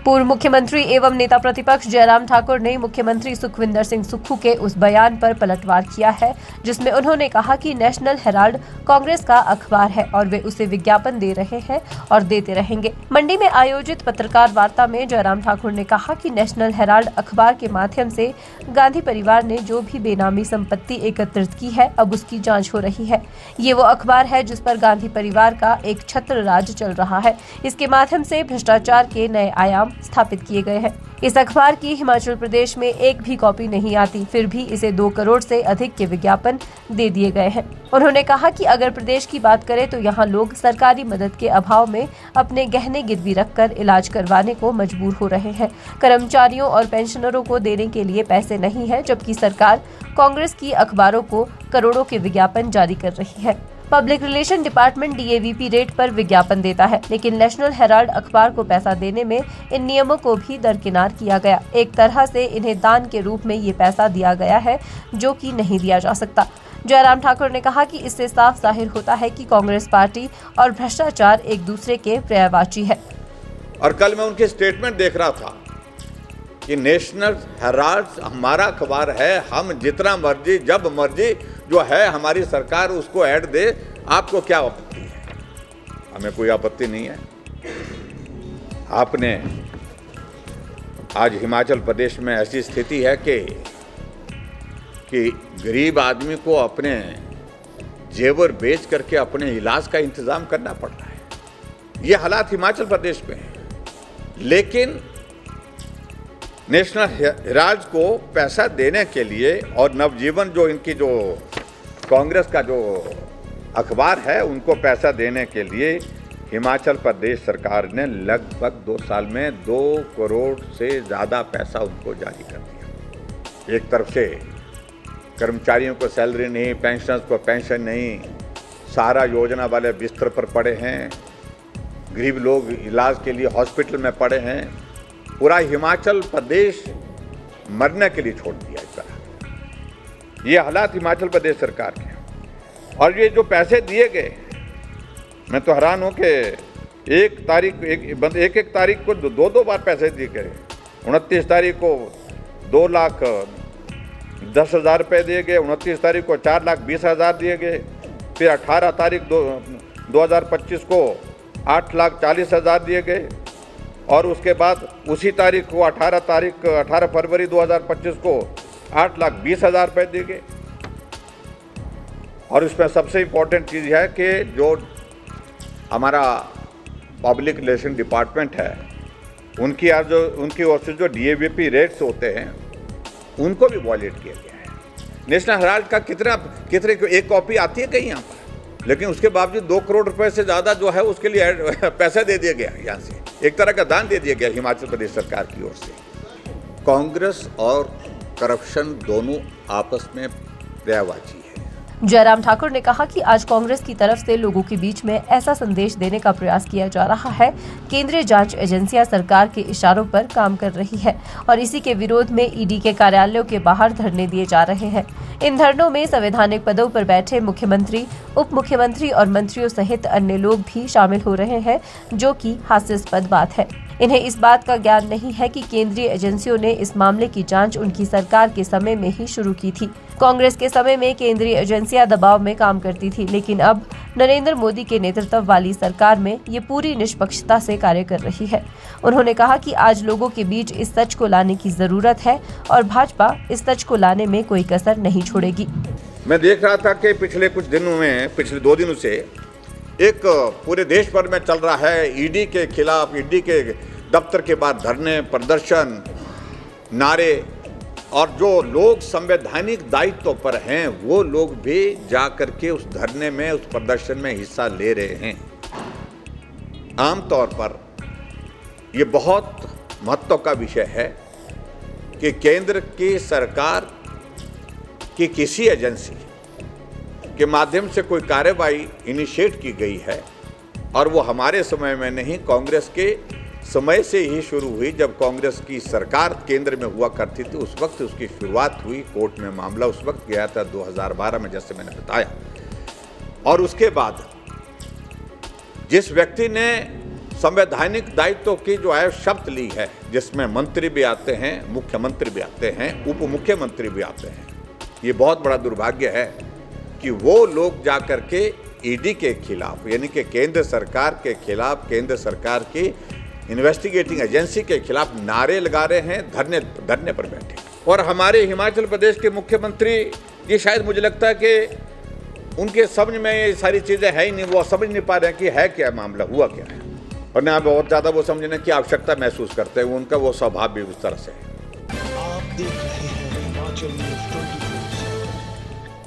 पूर्व मुख्यमंत्री एवं नेता प्रतिपक्ष जयराम ठाकुर ने मुख्यमंत्री सुखविंदर सिंह सुक्खू के उस बयान पर पलटवार किया है जिसमें उन्होंने कहा कि नेशनल हेराल्ड कांग्रेस का अखबार है और वे उसे विज्ञापन दे रहे हैं और देते रहेंगे। मंडी में आयोजित पत्रकार वार्ता में जयराम ठाकुर ने कहा कि नेशनल हेराल्ड अखबार के माध्यम से गांधी परिवार ने जो भी बेनामी संपत्ति एकत्रित की है अब उसकी जाँच हो रही है। ये वो अखबार है जिस पर गांधी परिवार का एक छत्र राज चल रहा है। इसके माध्यम से भ्रष्टाचार के नए आयाम स्थापित किए गए हैं। इस अखबार की हिमाचल प्रदेश में एक भी कॉपी नहीं आती, फिर भी इसे 2 करोड़ से अधिक के विज्ञापन दे दिए गए हैं। उन्होंने कहा कि अगर प्रदेश की बात करें तो यहाँ लोग सरकारी मदद के अभाव में अपने गहने गिरवी रखकर इलाज करवाने को मजबूर हो रहे हैं। कर्मचारियों और पेंशनरों को देने के लिए पैसे नहीं है, जबकि सरकार कांग्रेस की अखबारों को करोड़ों के विज्ञापन जारी कर रही है। Public relation department DAVP rate पर विज्ञापन देता है, लेकिन नेशनल हेराल्ड अखबार को पैसा देने में इन नियमों को भी दरकिनार किया गया। एक तरह से इन्हें दान के रूप में ये पैसा दिया गया है जो कि नहीं दिया जा सकता। जयराम ठाकुर ने कहा कि इससे साफ जाहिर होता है कि कांग्रेस पार्टी और भ्रष्टाचार एक दूसरे के पर्यायवाची है। और कल मैं उनके स्टेटमेंट देख रहा था कि नेशनल हेराल्ड हमारा अखबार है, हम जितना मर्जी जब मर्जी जो है हमारी सरकार उसको ऐड दे, आपको क्या आपत्ति है? हमें कोई आपत्ति नहीं है। आपने आज हिमाचल प्रदेश में ऐसी स्थिति है कि गरीब आदमी को अपने जेवर बेच करके अपने इलाज का इंतजाम करना पड़ रहा है। ये हालात हिमाचल प्रदेश में है, लेकिन नेशनल हेराल्ड को पैसा देने के लिए और नवजीवन जो इनकी जो कांग्रेस का जो अखबार है उनको पैसा देने के लिए हिमाचल प्रदेश सरकार ने लगभग 2 साल में 2 करोड़ से ज़्यादा पैसा उनको जारी कर दिया। एक तरफ से कर्मचारियों को सैलरी नहीं, पेंशनर्स को पेंशन नहीं, सहारा योजना वाले बिस्तर पर पड़े हैं, गरीब लोग इलाज के लिए हॉस्पिटल में पड़े हैं। पूरा हिमाचल प्रदेश मरने के लिए छोड़ दिया इस तरह। ये हालात हिमाचल प्रदेश सरकार के। और ये जो पैसे दिए गए, मैं तो हैरान हूँ कि एक तारीख को 2 बार पैसे दिए गए। 29 तारीख को 2,10,000 रुपये दिए गए, 29 तारीख को 4,20,000 दिए गए, फिर 18 तारीख 2025 को 8,40,000 दिए गए, और उसके बाद उसी तारीख को 18 फरवरी 2025 को 8,20,000 रुपये दिए गए। और इसमें सबसे इम्पोर्टेंट चीज़ है कि जो हमारा पब्लिक रिलेशन डिपार्टमेंट है उनकी ओर से जो DAVP रेट्स होते हैं उनको भी वॉयलेट किया गया है। नेशनल हेराल्ड का कितने एक कॉपी आती है कहीं यहाँ पर, लेकिन उसके बावजूद 2 करोड़ रुपए से ज़्यादा जो है उसके लिए पैसा दे दिया गया। यहाँ से एक तरह का दान दे दिया गया हिमाचल प्रदेश सरकार की ओर से। कांग्रेस और करप्शन दोनों आपस में पर्यायवाची है। जयराम ठाकुर ने कहा कि आज कांग्रेस की तरफ से लोगों के बीच में ऐसा संदेश देने का प्रयास किया जा रहा है। केंद्रीय जांच एजेंसियां सरकार के इशारों पर काम कर रही है और इसी के विरोध में ED के कार्यालयों के बाहर धरने दिए जा रहे हैं। इन धरनों में संवैधानिक पदों पर बैठे मुख्यमंत्री, उप मुख्यमंत्री और मंत्रियों सहित अन्य लोग भी शामिल हो रहे हैं, जो कि हास्यास्पद बात है। इन्हें इस बात का ज्ञान नहीं है कि केंद्रीय एजेंसियों ने इस मामले की जांच उनकी सरकार के समय में ही शुरू की थी। कांग्रेस के समय में केंद्रीय एजेंसियां दबाव में काम करती थी, लेकिन अब नरेंद्र मोदी के नेतृत्व वाली सरकार में ये पूरी निष्पक्षता से कार्य कर रही है। उन्होंने कहा कि आज लोगों के बीच इस सच को लाने की जरूरत है और भाजपा इस सच को लाने में कोई कसर नहीं छोड़ेगी। मैं देख रहा था कि पिछले 2 दिनों से एक पूरे देश भर में चल रहा है ED के खिलाफ, ED के दफ्तर के बाद धरने, प्रदर्शन, नारे, और जो लोग संवैधानिक दायित्व पर हैं वो लोग भी जा कर के उस धरने में, उस प्रदर्शन में हिस्सा ले रहे हैं। आमतौर पर ये बहुत महत्व का विषय है कि केंद्र की सरकार की किसी एजेंसी के माध्यम से कोई कार्रवाई इनिशिएट की गई है, और वो हमारे समय में नहीं, कांग्रेस के समय से ही शुरू हुई। जब कांग्रेस की सरकार केंद्र में हुआ करती थी उस वक्त उसकी शुरुआत हुई। कोर्ट में मामला उस वक्त गया था 2012 में, जैसे मैंने बताया। और उसके बाद जिस व्यक्ति ने संवैधानिक दायित्व की जो है शपथ ली है, जिसमें मंत्री भी आते हैं, मुख्यमंत्री भी आते हैं, उप मुख्यमंत्री भी आते हैं। ये बहुत बड़ा दुर्भाग्य है कि वो लोग जाकर के ईडी के खिलाफ, यानी कि केंद्र सरकार के खिलाफ, केंद्र सरकार की इन्वेस्टिगेटिंग एजेंसी के खिलाफ नारे लगा रहे हैं, धरने पर बैठे। और हमारे हिमाचल प्रदेश के मुख्यमंत्री, ये शायद मुझे लगता है कि उनके समझ में ये सारी चीज़ें है ही नहीं, वो समझ नहीं पा रहे हैं कि है क्या मामला, हुआ क्या है, और ना बहुत ज़्यादा वो समझने की आवश्यकता महसूस करते हैं। उनका वो स्वभाव भी उस तरह से है। आप देख रहे हैं हिमाचल न्यूज़ 24।